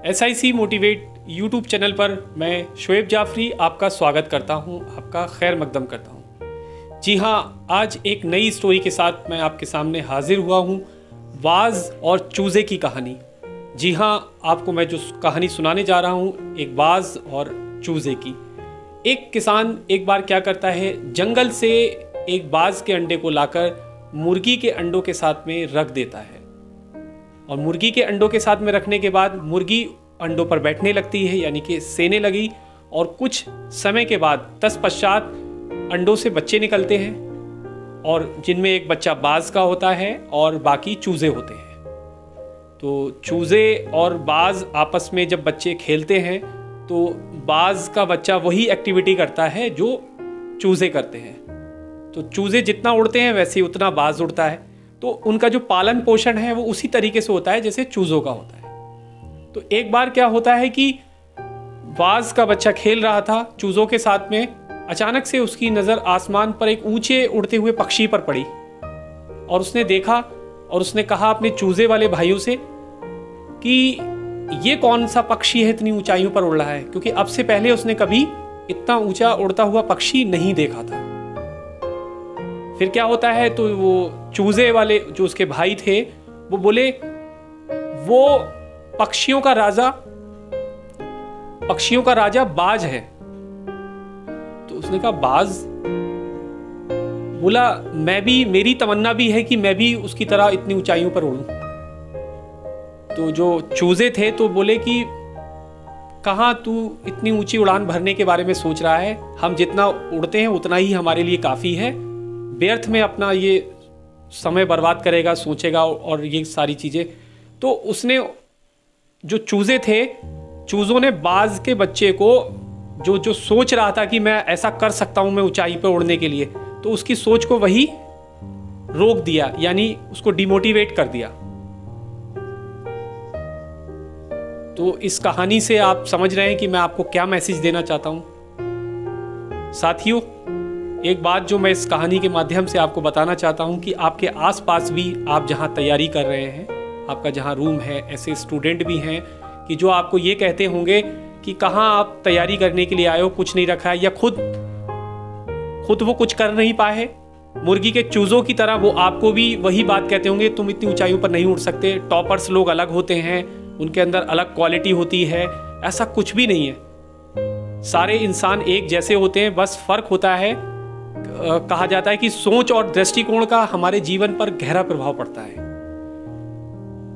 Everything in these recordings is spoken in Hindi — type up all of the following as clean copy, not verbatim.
SIC मोटिवेट यूट्यूब चैनल पर मैं शोएब जाफरी आपका स्वागत करता हूं, आपका खैर मकदम करता हूं। जी हाँ, आज एक नई स्टोरी के साथ मैं आपके सामने हाजिर हुआ हूं, बाज और चूज़े की कहानी। जी हाँ, आपको मैं जो कहानी सुनाने जा रहा हूं, एक बाज और चूज़े की। एक किसान एक बार क्या करता है, जंगल से एक बाज के अंडे को लाकर मुर्गी के अंडों के साथ में रख देता है और मुर्गी के अंडों के साथ में रखने के बाद मुर्गी अंडों पर बैठने लगती है, यानी कि सेने लगी। और कुछ समय के बाद तत्पश्चात अंडों से बच्चे निकलते हैं और जिनमें एक बच्चा बाज का होता है और बाकी चूज़े होते हैं। तो चूज़े और बाज आपस में जब बच्चे खेलते हैं तो बाज का बच्चा वही एक्टिविटी करता है जो चूज़े करते हैं। तो चूज़े जितना उड़ते हैं वैसे ही उतना बाज उड़ता है। तो उनका जो पालन पोषण है वो उसी तरीके से होता है जैसे चूज़ों का होता है। तो एक बार क्या होता है कि बाज का बच्चा खेल रहा था चूज़ों के साथ में, अचानक से उसकी नज़र आसमान पर एक ऊंचे उड़ते हुए पक्षी पर पड़ी और उसने देखा और उसने कहा अपने चूज़े वाले भाइयों से कि ये कौन सा पक्षी है इतनी ऊंचाइयों पर उड़ रहा है, क्योंकि अब से पहले उसने कभी इतना ऊंचा उड़ता हुआ पक्षी नहीं देखा था। फिर क्या होता है, तो वो चूज़े वाले जो उसके भाई थे वो बोले वो पक्षियों का राजा बाज है। तो उसने कहा बाज? बोला मेरी तमन्ना भी है कि मैं भी उसकी तरह इतनी ऊंचाइयों पर उड़ूं। तो जो चूज़े थे तो बोले कि कहाँ तू इतनी ऊंची उड़ान भरने के बारे में सोच रहा है, हम जितना उड़ते हैं उतना ही हमारे लिए काफ़ी है, व्यर्थ में अपना ये समय बर्बाद करेगा, सोचेगा और ये सारी चीज़ें। तो उसने जो चूज़े थे, चूज़ों ने बाज के बच्चे को जो सोच रहा था कि मैं ऐसा कर सकता हूँ मैं ऊंचाई पर उड़ने के लिए, तो उसकी सोच को वही रोक दिया, यानी उसको डिमोटिवेट कर दिया। तो इस कहानी से आप समझ रहे हैं कि मैं आपको क्या मैसेज देना चाहता हूँ। साथियों, एक बात जो मैं इस कहानी के माध्यम से आपको बताना चाहता हूँ कि आपके आसपास भी आप जहाँ तैयारी कर रहे हैं, आपका जहाँ रूम है, ऐसे स्टूडेंट भी हैं कि जो आपको ये कहते होंगे कि कहाँ आप तैयारी करने के लिए आए हो, कुछ नहीं रखा है, या खुद वो कुछ कर नहीं पाए। मुर्गी के चूज़ों की तरह वो आपको भी वही बात कहते होंगे, तुम इतनी ऊंचाइयों पर नहीं उड़ सकते, टॉपर्स लोग अलग होते हैं, उनके अंदर अलग क्वालिटी होती है। ऐसा कुछ भी नहीं है, सारे इंसान एक जैसे होते हैं, बस फर्क होता है, कहा जाता है कि सोच और दृष्टिकोण का हमारे जीवन पर गहरा प्रभाव पड़ता है।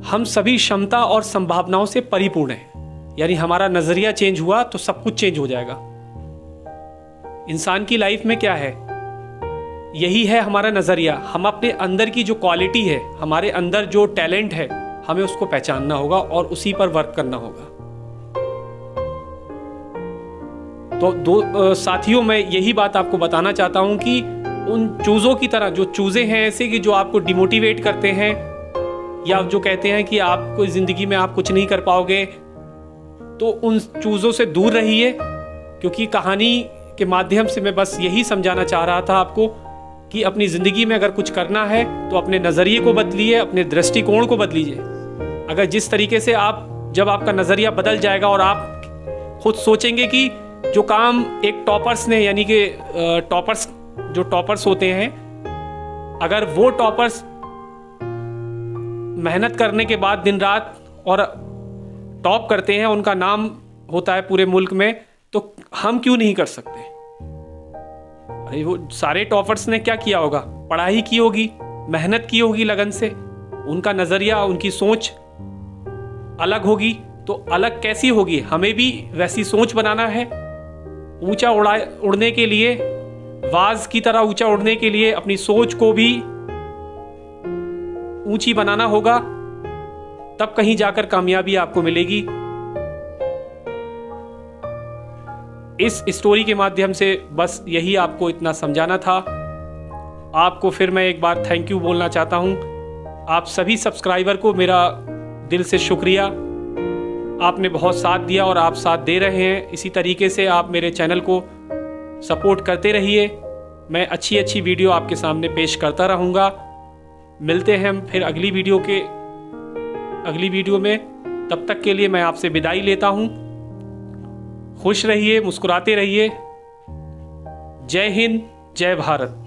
हम सभी क्षमता और संभावनाओं से परिपूर्ण हैं, यानी हमारा नजरिया चेंज हुआ तो सब कुछ चेंज हो जाएगा। इंसान की लाइफ में क्या है, यही है हमारा नजरिया। हम अपने अंदर की जो क्वालिटी है, हमारे अंदर जो टैलेंट है, हमें उसको पहचानना होगा और उसी पर वर्क करना होगा। तो साथियों, मैं यही बात आपको बताना चाहता हूं कि उन चूज़ों की तरह, जो चूज़े हैं ऐसे कि जो आपको डिमोटिवेट करते हैं या जो कहते हैं कि आपको ज़िंदगी में आप कुछ नहीं कर पाओगे, तो उन चूज़ों से दूर रहिए। क्योंकि कहानी के माध्यम से मैं बस यही समझाना चाह रहा था आपको कि अपनी ज़िंदगी में अगर कुछ करना है तो अपने नज़रिए को बदलिए, अपने दृष्टिकोण को बदलीजिए। अगर जिस तरीके से जब आपका नज़रिया बदल जाएगा और आप खुद सोचेंगे कि जो काम एक टॉपर्स ने, यानी कि टॉपर्स होते हैं, अगर वो टॉपर्स मेहनत करने के बाद दिन रात और टॉप करते हैं, उनका नाम होता है पूरे मुल्क में, तो हम क्यों नहीं कर सकते? अरे वो सारे टॉपर्स ने क्या किया होगा? पढ़ाई की होगी, मेहनत की होगी लगन से, उनका नज़रिया, उनकी सोच अलग होगी। तो अलग कैसी होगी? हमें भी वैसी सोच बनाना है। ऊंचा उड़ने के लिए, बाज की तरह ऊंचा उड़ने के लिए अपनी सोच को भी ऊंची बनाना होगा, तब कहीं जाकर कामयाबी आपको मिलेगी। इस स्टोरी के माध्यम से बस यही आपको इतना समझाना था। आपको फिर मैं एक बार थैंक यू बोलना चाहता हूं। आप सभी सब्सक्राइबर को मेरा दिल से शुक्रिया। आपने बहुत साथ दिया और आप साथ दे रहे हैं। इसी तरीके से आप मेरे चैनल को सपोर्ट करते रहिए। मैं अच्छी वीडियो आपके सामने पेश करता रहूँगा। मिलते हैं हम फिर अगली वीडियो में। तब तक के लिए मैं आपसे विदाई लेता हूँ। खुश रहिए, मुस्कुराते रहिए। जय हिंद, जय भारत।